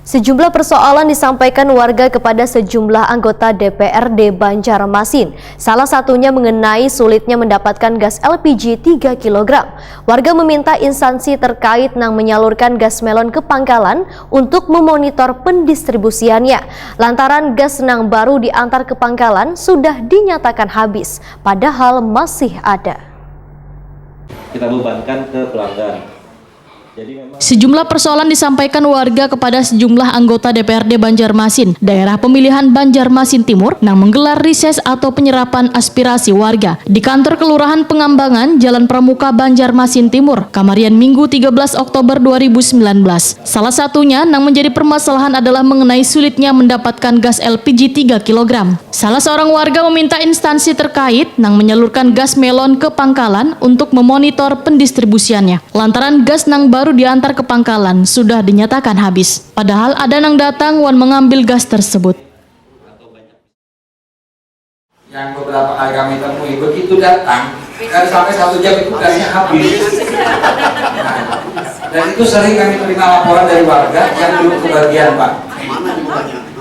Sejumlah persoalan disampaikan warga kepada sejumlah anggota DPRD Banjarmasin. Salah satunya mengenai sulitnya mendapatkan gas LPG 3 kg. Warga meminta instansi terkait yang menyalurkan gas melon ke Pangkalan untuk memonitor pendistribusiannya. Lantaran gas nang baru diantar ke Pangkalan sudah dinyatakan habis, padahal masih ada. Kita bebankan ke pelanggan. Sejumlah persoalan disampaikan warga kepada sejumlah anggota DPRD Banjarmasin, daerah pemilihan Banjarmasin Timur, yang menggelar rises atau penyerapan aspirasi warga di kantor Kelurahan Pengambangan, Jalan Pramuka, Banjarmasin Timur, Kamarian Minggu 13 Oktober 2019. Salah satunya yang menjadi permasalahan adalah mengenai sulitnya mendapatkan gas LPG 3 kg. Salah seorang warga meminta instansi terkait yang menyalurkan gas melon ke Pangkalan untuk memonitor pendistribusiannya. Lantaran gas nang baru diantar ke Pangkalan sudah dinyatakan habis. Padahal ada yang datang wan mengambil gas tersebut. Yang beberapa kali kami temui begitu datang, kan sampai 1 jam itu gasnya habis. Dan itu sering kami terima laporan dari warga yang belum kebagian, Pak.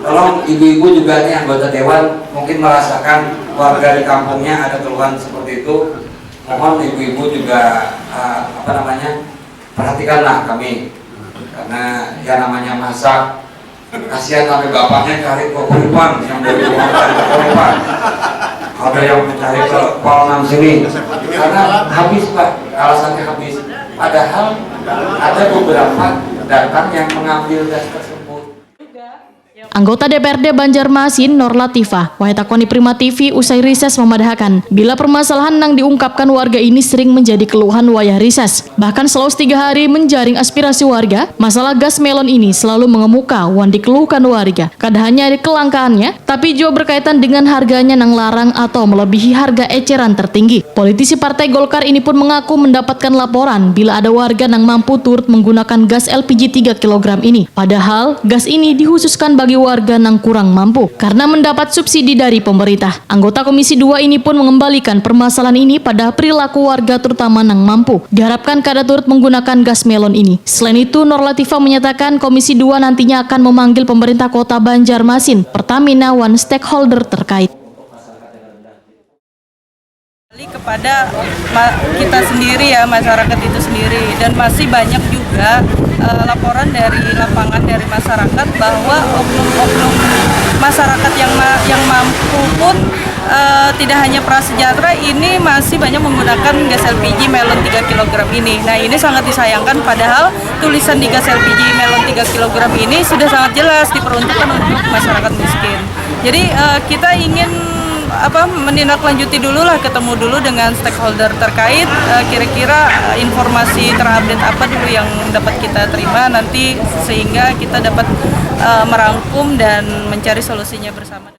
Tolong ibu-ibu juga nih anggota dewan mungkin merasakan warga di kampungnya ada keluhan seperti itu. Mohon ibu-ibu juga perhatikanlah kami, karena ya namanya masak, kasihan sampai bapaknya cari ke Kuripan yang dari rumah cari ke Kuripan, ada yang mencari ke Polnam sini, karena habis Pak, alasannya habis. Padahal ada beberapa datang yang mengambil gas tersebut. Anggota DPRD Banjarmasin, Nur Latifah, Wahetakoni Prima TV usai rises memadahkan bila permasalahan yang diungkapkan warga ini sering menjadi keluhan wayah rises. Bahkan selama 3 hari menjaring aspirasi warga, masalah gas melon ini selalu mengemuka wan dikeluhkan warga. Kada hanya kelangkaannya, tapi juga berkaitan dengan harganya yang larang atau melebihi harga eceran tertinggi. Politisi Partai Golkar ini pun mengaku mendapatkan laporan bila ada warga yang mampu turut menggunakan gas LPG 3 kg ini. Padahal gas ini dikhususkan bagi warga yang kurang mampu karena mendapat subsidi dari pemerintah. Anggota Komisi 2 ini pun mengembalikan permasalahan ini pada perilaku warga terutama yang mampu. Diharapkan kada turut menggunakan gas melon ini. Selain itu, Nur Latifah menyatakan Komisi 2 nantinya akan memanggil pemerintah Kota Banjarmasin, Pertamina, wan stakeholder terkait. Kepada kita sendiri ya, masyarakat itu sendiri, dan masih banyak juga laporan dari lapangan dari masyarakat bahwa oknum-oknum masyarakat yang mampu pun tidak hanya prasejahtera ini masih banyak menggunakan gas LPG melon 3 kg ini. Nah, ini sangat disayangkan, padahal tulisan di gas LPG melon 3 kg ini sudah sangat jelas diperuntukkan untuk masyarakat miskin. Jadi kita ingin menindaklanjuti dulu lah, ketemu dulu dengan stakeholder terkait, kira-kira informasi terupdate apa dulu yang dapat kita terima nanti, sehingga kita dapat merangkum dan mencari solusinya bersama.